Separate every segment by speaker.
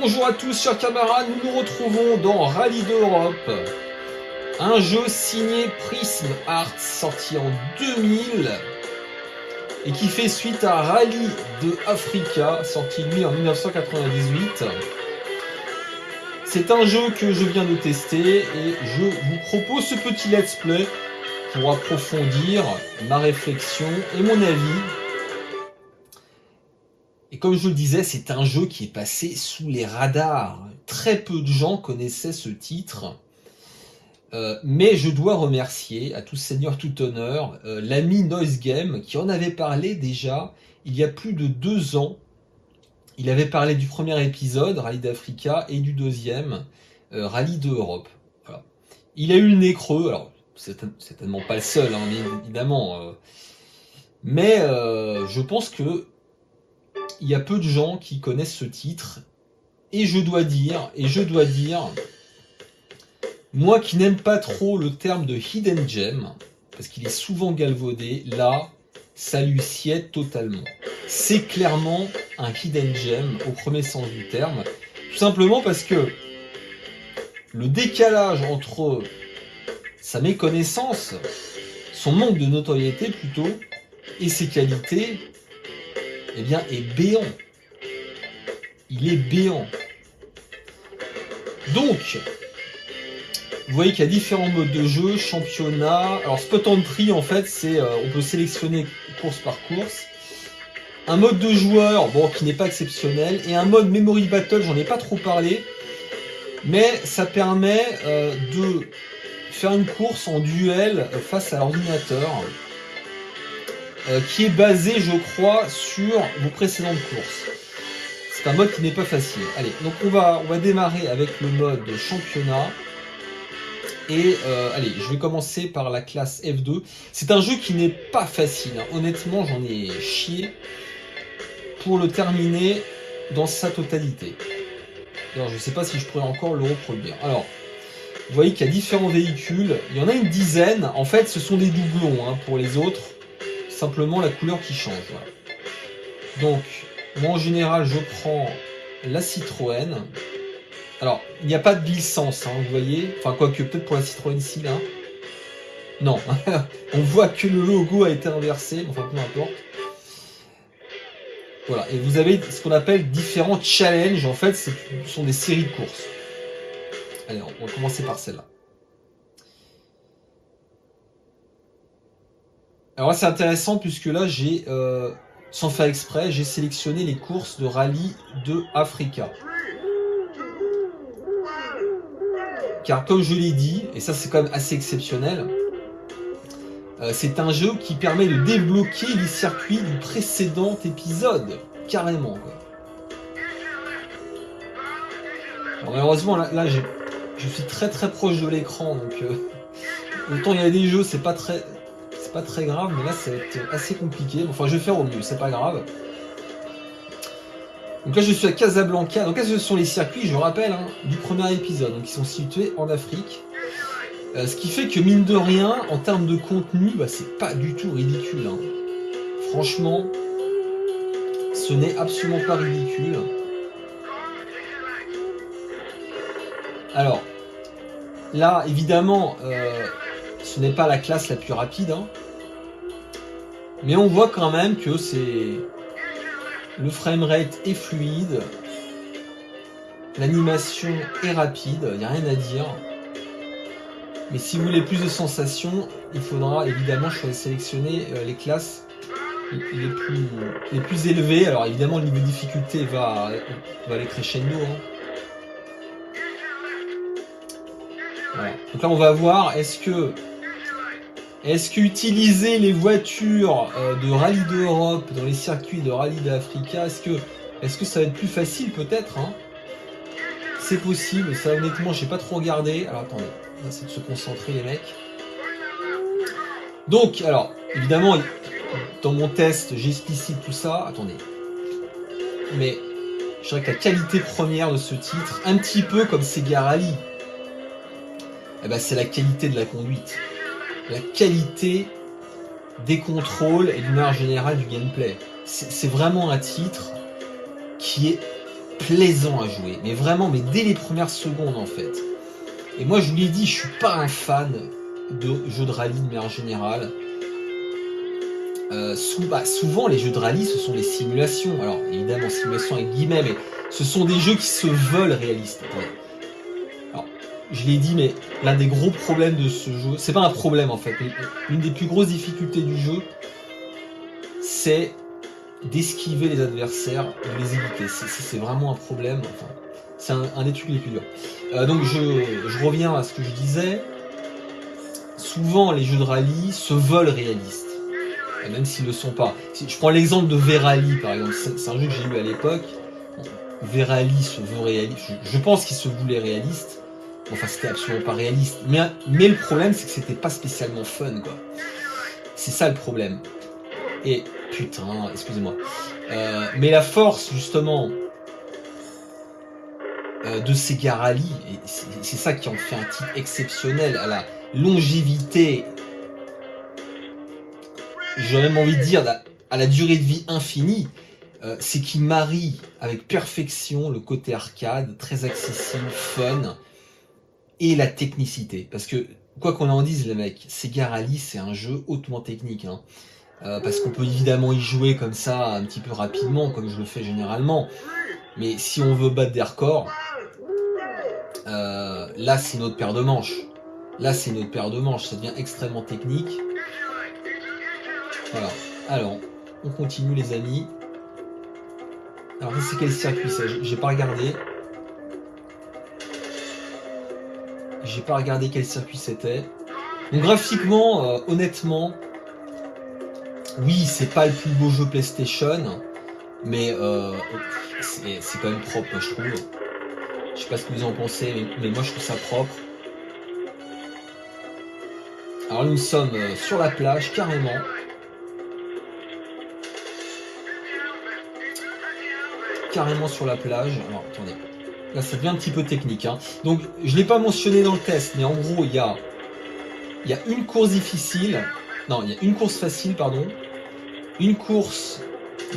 Speaker 1: Bonjour à tous chers camarades, nous nous retrouvons dans Rallye d'Europe, un jeu signé Prism Arts sorti en 2000 et qui fait suite à Rallye de Africa sorti lui en 1998. C'est un jeu que je viens de tester et je vous propose ce petit let's play pour approfondir ma réflexion et mon avis. Et comme je le disais, c'est un jeu qui est passé sous les radars. Très peu de gens connaissaient ce titre. Mais je dois remercier, à tout seigneur, tout honneur, l'ami Noise Game qui en avait parlé déjà il y a plus de 2 ans. Il avait parlé du premier épisode, Rallye d'Africa, et du deuxième, Rallye d'Europe. Voilà. Il a eu le nez creux, alors c'est certainement pas le seul, hein, évidemment. Mais je pense que il y a peu de gens qui connaissent ce titre, et je dois dire, moi qui n'aime pas trop le terme de hidden gem, parce qu'il est souvent galvaudé, là, ça lui sied totalement. C'est clairement un hidden gem au premier sens du terme, tout simplement parce que le décalage entre sa méconnaissance, son manque de notoriété plutôt, et ses qualités, eh bien, est béant. Il est béant. Donc, vous voyez qu'il y a différents modes de jeu, championnat. Alors, Spot Entry, en fait, c'est on peut sélectionner course par course. Un mode de joueur, bon, qui n'est pas exceptionnel, et un mode Memory Battle, j'en ai pas trop parlé, mais ça permet de faire une course en duel face à l'ordinateur, qui est basé, je crois, sur vos précédentes courses. C'est un mode qui n'est pas facile. Allez, donc on va démarrer avec le mode championnat. Et allez, je vais commencer par la classe F2. C'est un jeu qui n'est pas facile, hein. Honnêtement, j'en ai chié pour le terminer dans sa totalité. Alors, je ne sais pas si je pourrais encore le reproduire. Alors, vous voyez qu'il y a différents véhicules. Il y en a une dizaine. En fait, ce sont des doublons, hein, pour les autres. Simplement la couleur qui change. Voilà. Donc, moi en général, je prends la Citroën. Alors, il n'y a pas de licence, hein, vous voyez. Enfin, quoique, peut-être pour la Citroën si, là. Non, on voit que le logo a été inversé, enfin, peu importe. Voilà, et vous avez ce qu'on appelle différents challenges. En fait, ce sont des séries de courses. Allez, on va commencer par celle-là. Alors là, c'est intéressant puisque là, j'ai, sans faire exprès, j'ai sélectionné les courses de Rallye de Africa. Car comme je l'ai dit, et ça c'est quand même assez exceptionnel, c'est un jeu qui permet de débloquer les circuits du précédent épisode, carrément, quoi. Alors, malheureusement, là je suis très très proche de l'écran, donc autant il y a des jeux, c'est pas très grave, mais là ça va être assez compliqué. Enfin, je vais faire au mieux, c'est pas grave. Donc là, je suis à Casablanca. Donc là, ce sont les circuits, je rappelle, hein, du premier épisode. Donc ils sont situés en Afrique. Ce qui fait que, mine de rien, en termes de contenu, bah, c'est pas du tout ridicule, hein. Franchement, ce n'est absolument pas ridicule. Alors, là, évidemment, ce n'est pas la classe la plus rapide, hein. Mais on voit quand même que c'est... Le framerate est fluide, l'animation est rapide, il n'y a rien à dire. Mais si vous voulez plus de sensations, il faudra évidemment sélectionner les classes les plus élevées. Alors évidemment, le niveau de difficulté va aller crescendo, hein. Voilà. Donc là, on va voir, est-ce que utiliser les voitures de Rallye d'Europe dans les circuits de Rallye d'Africa, est-ce que ça va être plus facile peut-être, hein? C'est possible, ça honnêtement j'ai pas trop regardé. Alors attendez, on va essayer de se concentrer les mecs. Donc, alors, évidemment, dans mon test, j'explicite tout ça. Attendez. Mais je dirais que la qualité première de ce titre, un petit peu comme Sega Rally, eh ben, c'est la qualité de la conduite. La qualité des contrôles et d'une manière générale du gameplay. C'est vraiment un titre qui est plaisant à jouer, mais vraiment, mais dès les premières secondes en fait. Et moi je vous l'ai dit, je suis pas un fan de jeux de rallye de manière générale. Souvent les jeux de rallye ce sont des simulations, alors évidemment simulations avec guillemets, mais ce sont des jeux qui se veulent réalistes. Ouais. Alors, je l'ai dit, mais l'un des gros problèmes de ce jeu, c'est pas un problème en fait, mais l'une des plus grosses difficultés du jeu, c'est d'esquiver les adversaires, de les éviter. C'est vraiment un problème, enfin, c'est un des trucs les plus durs. Donc je reviens à ce que je disais, souvent les jeux de rallye se veulent réalistes. Même s'ils ne le sont pas. Si je prends l'exemple de V-Rally par exemple, c'est un jeu que j'ai eu à l'époque. V-Rally se veut réaliste. Je pense qu'il se voulait réaliste. Enfin, c'était absolument pas réaliste. Mais le problème, c'est que c'était pas spécialement fun, quoi. C'est ça le problème. Et putain, excusez-moi. Mais la force justement de Sega Rally, et c'est ça qui en fait un titre exceptionnel à la longévité. J'aurais même envie de dire à la durée de vie infinie, c'est qu'il marie avec perfection le côté arcade, très accessible, fun, et la technicité. Parce que, quoi qu'on en dise les mecs, Sega Rally c'est un jeu hautement technique. Hein. Parce qu'on peut évidemment y jouer comme ça un petit peu rapidement, comme je le fais généralement. Mais si on veut battre des records, là c'est notre paire de manches. Là c'est notre paire de manches, ça devient extrêmement technique. Voilà. Alors, on continue les amis. Alors ça c'est quel circuit ça? J'ai pas regardé. J'ai pas regardé quel circuit c'était. Donc graphiquement, honnêtement, oui c'est pas le plus beau jeu PlayStation, mais c'est quand même propre je trouve. Je sais pas ce que vous en pensez, mais moi je trouve ça propre. Alors nous sommes sur la plage carrément. Carrément sur la plage. Alors attendez, là ça devient un petit peu technique. Hein. Donc je l'ai pas mentionné dans le test, mais en gros il y a une course difficile. Non, il y a une course facile, pardon. Une course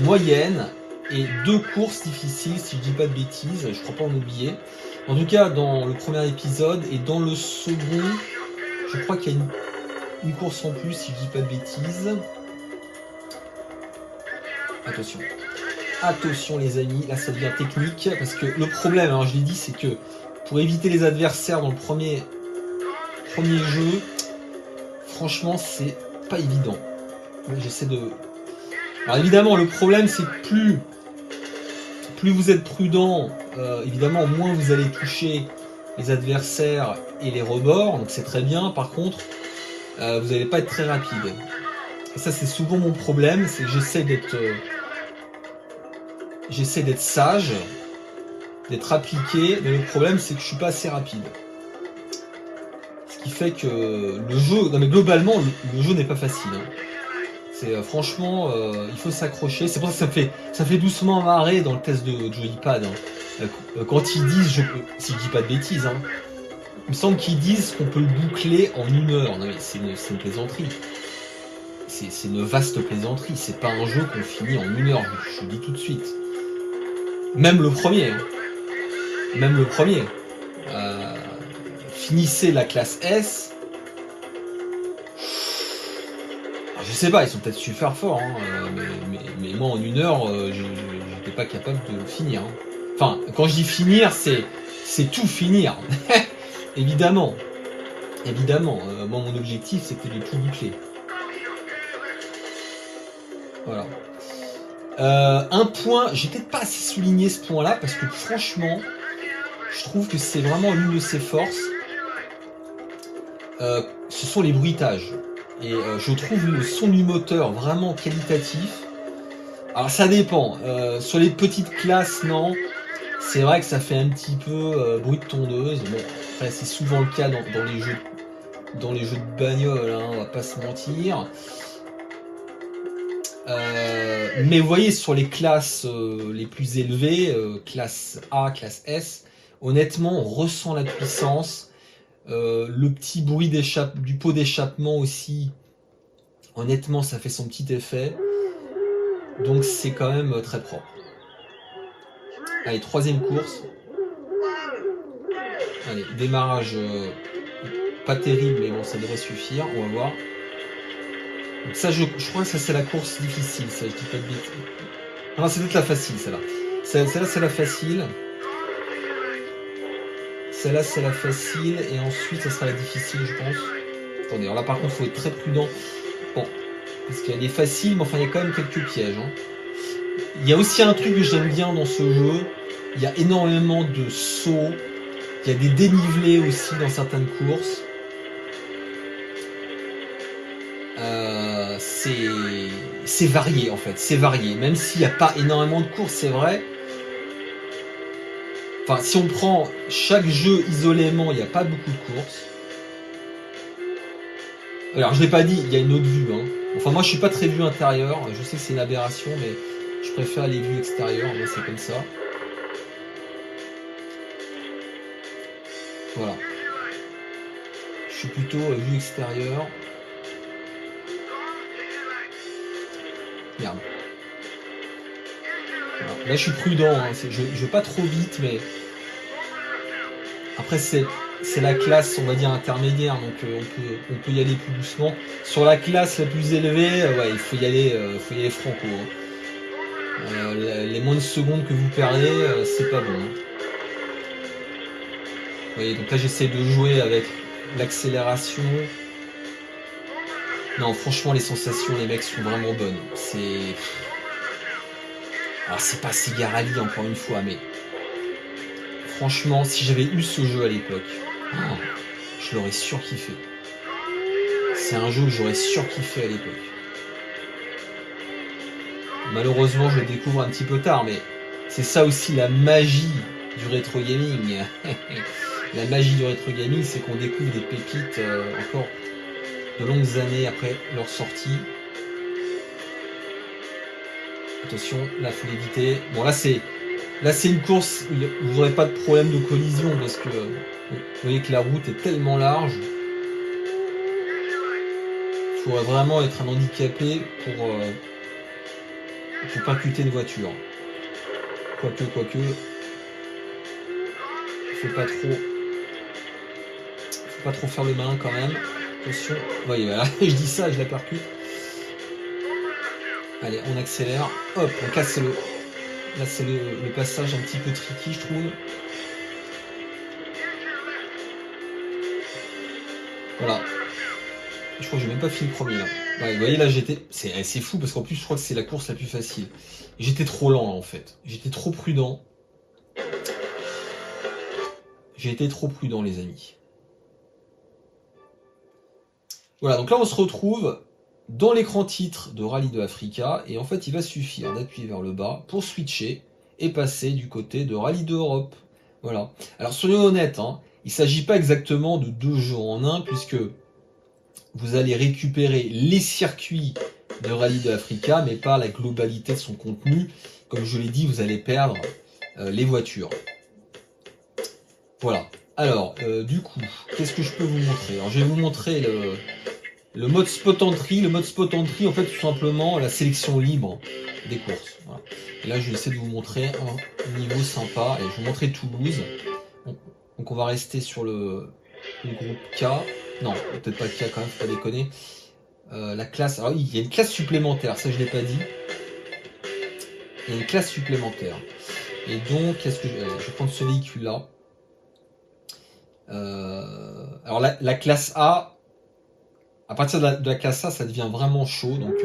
Speaker 1: moyenne et 2 courses difficiles, si je dis pas de bêtises. Je crois pas en oublier. En tout cas, dans le premier épisode et dans le second, je crois qu'il y a une course en plus, si je dis pas de bêtises. Attention. Attention les amis, là ça devient technique, parce que le problème, alors je l'ai dit, c'est que pour éviter les adversaires dans le premier jeu, franchement c'est pas évident. J'essaie de... Alors évidemment le problème c'est que plus vous êtes prudent, évidemment moins vous allez toucher les adversaires et les rebords, donc c'est très bien. Par contre, vous n'allez pas être très rapide. Et ça c'est souvent mon problème, c'est que j'essaie d'être sage, d'être appliqué, mais le problème c'est que je suis pas assez rapide. Ce qui fait que le jeu, non mais globalement le jeu n'est pas facile. Hein. C'est franchement, il faut s'accrocher. C'est pour ça que ça fait doucement marrer dans le test de Joypad. Hein. Quand ils disent, si je dis pas de bêtises, hein, il me semble qu'ils disent qu'on peut le boucler en 1 heure. Non mais c'est une plaisanterie. C'est une vaste plaisanterie. C'est pas un jeu qu'on finit en 1 heure. Je vous le dis tout de suite. Même le premier. Hein. Même le premier. Finissez la classe S. Je sais pas, ils sont peut-être super forts, hein, mais moi en 1 heure, j'étais pas capable de finir. Hein. Enfin, quand je dis finir, c'est tout finir. Évidemment. Évidemment. Moi mon objectif c'était de tout boucler. Voilà. Un point, j'ai peut-être pas assez souligné ce point-là, parce que franchement, je trouve que c'est vraiment l'une de ses forces. Ce sont les bruitages. Et je trouve le son du moteur vraiment qualitatif. Alors ça dépend. Sur les petites classes, non. C'est vrai que ça fait un petit peu bruit de tondeuse. Bon, après c'est souvent le cas dans les jeux de bagnole, hein, on va pas se mentir. Mais vous voyez, sur les classes les plus élevées, classe A, classe S, honnêtement, on ressent la puissance. Le petit bruit du pot d'échappement aussi, honnêtement, ça fait son petit effet. Donc c'est quand même très propre. Allez, troisième course. Allez, démarrage pas terrible, mais bon, ça devrait suffire. On va voir. Donc ça, je crois que ça, c'est la course difficile, ça, je dis pas de bêtises. Non, c'est peut-être la facile, celle-là. Celle-là, c'est la facile. Celle-là, c'est la facile. Et ensuite, ça sera la difficile, je pense. Attendez, alors là, par contre, il faut être très prudent. Bon, parce qu'il y a des faciles, mais enfin, il y a quand même quelques pièges. Hein. Il y a aussi un truc que j'aime bien dans ce jeu. Il y a énormément de sauts. Il y a des dénivelés aussi dans certaines courses. C'est varié en fait, c'est varié. Même s'il n'y a pas énormément de courses, c'est vrai. Enfin, si on prend chaque jeu isolément, il n'y a pas beaucoup de courses. Alors, je l'ai pas dit, il y a une autre vue. Hein. Enfin, moi, je suis pas très vue intérieure. Je sais que c'est une aberration, mais je préfère les vues extérieures. Moi, c'est comme ça. Voilà. Je suis plutôt vue extérieure. Merde. Voilà. Là, je suis prudent. Hein. Je vais pas trop vite, mais après, c'est la classe, on va dire, intermédiaire. Donc, on peut y aller plus doucement. Sur la classe la plus élevée, ouais, il faut y aller franco. Hein. Les moins de secondes que vous perdez, c'est pas bon. Hein. Vous voyez, donc là, j'essaie de jouer avec l'accélération. Non, franchement, les sensations, les mecs, sont vraiment bonnes. Alors, c'est pas Sega Rally, encore une fois, mais franchement, si j'avais eu ce jeu à l'époque, je l'aurais surkiffé. C'est un jeu que j'aurais surkiffé à l'époque. Malheureusement, je le découvre un petit peu tard, mais c'est ça aussi la magie du rétro gaming. La magie du rétro gaming, c'est qu'on découvre des pépites encore de longues années après leur sortie. Attention, là, faut l'éviter. Bon, là, c'est une course où vous n'aurez pas de problème de collision parce que vous voyez que la route est tellement large. Il faudrait vraiment être un handicapé pour percuter une voiture. Quoique. Faut pas trop faire le malin quand même. Attention. Vous voyez, voilà, je dis ça, je la percute. Allez, on accélère. Hop, on casse le... Là, c'est le passage un petit peu tricky, je trouve. Voilà. Je crois que j'ai même pas fini le premier, là. Ouais, vous voyez, là, c'est fou, parce qu'en plus, je crois que c'est la course la plus facile. J'étais trop lent, là, en fait. J'étais trop prudent. J'ai été trop prudent, les amis. Voilà, donc là, on se retrouve dans l'écran titre de Rallye de Africa, et en fait, il va suffire d'appuyer vers le bas pour switcher et passer du côté de Rallye d'Europe. Voilà. Alors, soyons honnêtes, hein, il ne s'agit pas exactement de 2 jeux en un, puisque vous allez récupérer les circuits de Rallye de Africa, mais pas la globalité de son contenu. Comme je l'ai dit, vous allez perdre les voitures. Voilà. Alors, du coup, qu'est-ce que je peux vous montrer? Alors, je vais vous montrer le mode spot entry. Le mode spot entry, en fait, tout simplement, la sélection libre des courses. Voilà. Et là, je vais essayer de vous montrer un niveau sympa. Et je vais vous montrer Toulouse. Donc, on va rester sur le groupe K. Non, peut-être pas K quand même, faut pas déconner. La classe. Alors, il y a une classe supplémentaire, ça, je ne l'ai pas dit. Il y a une classe supplémentaire. Et donc, qu'est-ce que je vais prendre ce véhicule-là. Alors la classe A, à partir de la classe A, ça devient vraiment chaud. Donc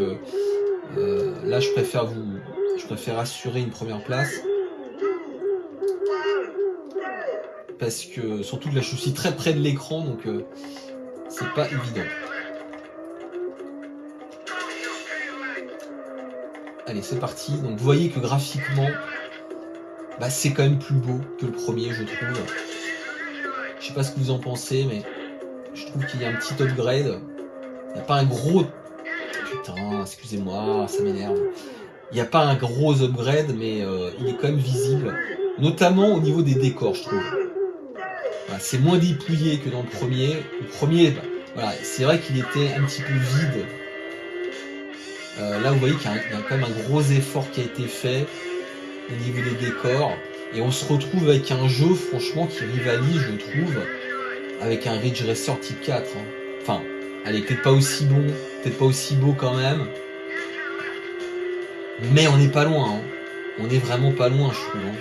Speaker 1: là, je préfère assurer une première place parce que surtout que là, je suis très près de l'écran, donc c'est pas évident. Allez, c'est parti. Donc vous voyez que graphiquement, bah, c'est quand même plus beau que le premier, je trouve. Je sais pas ce que vous en pensez, mais je trouve qu'il y a un petit upgrade. Il n'y a pas un gros... Putain, excusez-moi, ça m'énerve. Il n'y a pas un gros upgrade, mais il est quand même visible. Notamment au niveau des décors, je trouve. Voilà, c'est moins dépouillé que dans le premier. Le premier, bah, voilà, c'est vrai qu'il était un petit peu vide. Là, vous voyez qu'il y a quand même un gros effort qui a été fait au niveau des décors. Et on se retrouve avec un jeu, franchement, qui rivalise, je trouve, avec un Ridge Racer type 4. Hein. Enfin, allez, peut-être pas aussi bon, peut-être pas aussi beau quand même. Mais on n'est pas loin. Hein. On est vraiment pas loin, je trouve. Hein.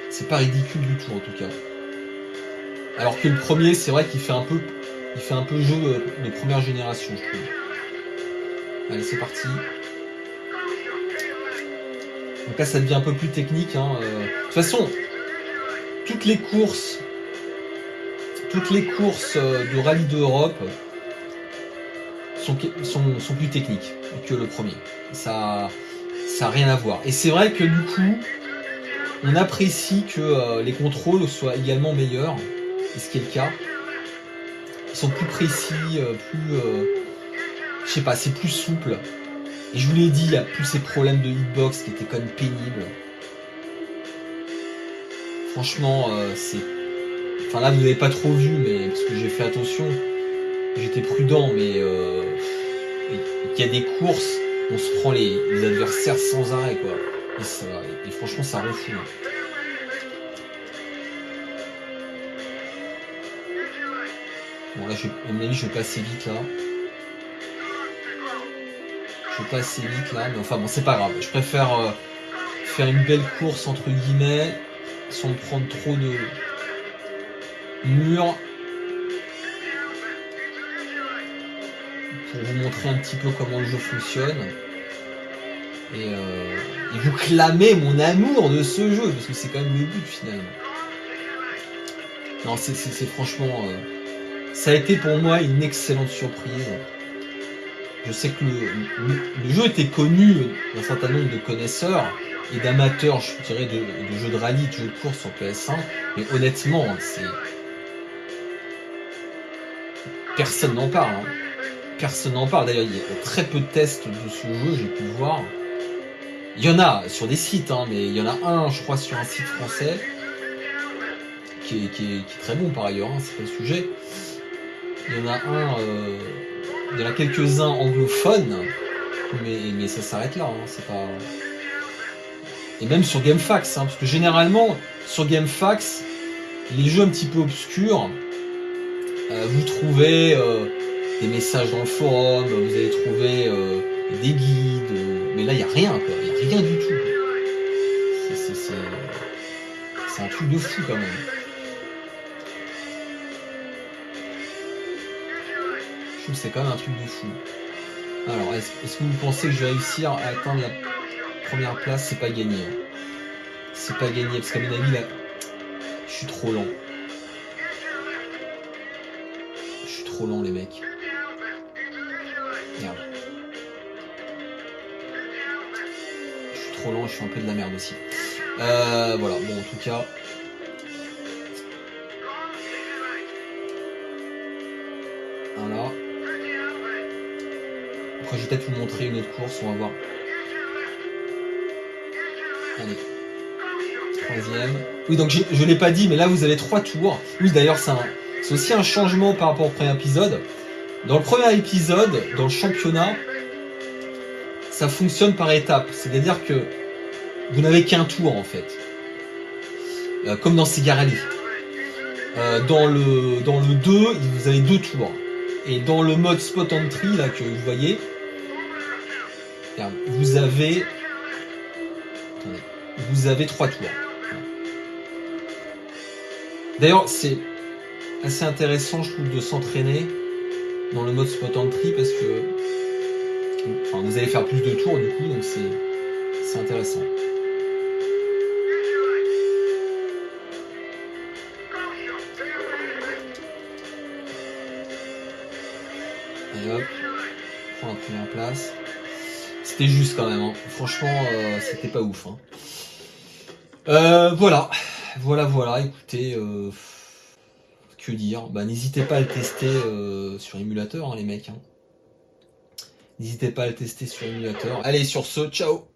Speaker 1: C'est pas ridicule du tout, en tout cas. Alors que le premier, c'est vrai qu'il fait un peu jeu de première génération, je trouve. Allez, c'est parti. Donc là, ça devient un peu plus technique. Hein. De toute façon, toutes les courses de rallye d'Europe sont plus techniques que le premier. Ça n'a rien à voir. Et c'est vrai que du coup, on apprécie que les contrôles soient également meilleurs, et ce qui est le cas. Ils sont plus précis, je sais pas, c'est plus souple. Et je vous l'ai dit, il n'y a plus ces problèmes de hitbox qui étaient quand même pénibles. Franchement, c'est... Enfin là, vous n'avez pas trop vu, mais parce que j'ai fait attention. J'étais prudent, mais il y a des courses, on se prend les adversaires sans arrêt, quoi. Et franchement, ça refoule. Bon là, à mon avis, je vais passer vite là. Pas assez vite là, mais enfin bon, c'est pas grave. Je préfère faire une belle course entre guillemets sans prendre trop de murs pour vous montrer un petit peu comment le jeu fonctionne et vous clamer mon amour de ce jeu parce que c'est quand même le but finalement. Non, c'est franchement ça a été pour moi une excellente surprise. Je sais que le jeu était connu d'un certain nombre de connaisseurs et d'amateurs, je dirais, de jeux de rallye, de jeux de course sur PS1, mais honnêtement, personne n'en parle. Hein. Personne n'en parle. D'ailleurs, il y a très peu de tests de ce jeu, j'ai pu le voir. Il y en a sur des sites, hein, mais il y en a un, je crois, sur un site français, qui est très bon par ailleurs, hein, c'est pas le sujet. Il y en a un... Il y en a quelques-uns anglophones, mais ça s'arrête là. Hein, c'est pas... Et même sur GameFAQs, hein, parce que généralement, sur GameFAQs, les jeux un petit peu obscurs, vous trouvez des messages dans le forum, vous allez trouver des guides, mais là, il n'y a rien, quoi. Il n'y a rien du tout. C'est un truc de fou, quand même. C'est quand même un truc de fou. Alors, est-ce que vous pensez que je vais réussir à atteindre la première place? C'est pas gagné. Hein. C'est pas gagné, parce qu'à mon avis, là, je suis trop lent. Je suis trop lent, les mecs. Merde. Je suis trop lent, je suis un peu de la merde aussi. Voilà, bon, en tout cas... Voilà. Après, je vais peut-être vous montrer une autre course, on va voir. Allez. Troisième. Oui, donc je l'ai pas dit, mais là, vous avez 3 tours. Oui, d'ailleurs, c'est aussi un changement par rapport au premier épisode. Dans le premier épisode, dans le championnat, ça fonctionne par étapes. C'est-à-dire que vous n'avez qu'un tour, en fait. Comme dans Sega Rally. Dans le 2, vous avez 2 tours. Et dans le mode Spot Entry, là, que vous voyez, vous avez 3 tours. D'ailleurs, c'est assez intéressant, je trouve, de s'entraîner dans le mode Spot Entry parce que vous allez faire plus de tours, du coup, donc c'est intéressant. Et hop, on prend la première place. C'était juste quand même, hein. Franchement, c'était pas ouf. Hein. Voilà, écoutez, que dire, bah, n'hésitez pas à le tester sur émulateur, hein, les mecs. Hein. N'hésitez pas à le tester sur émulateur. Allez, sur ce, ciao!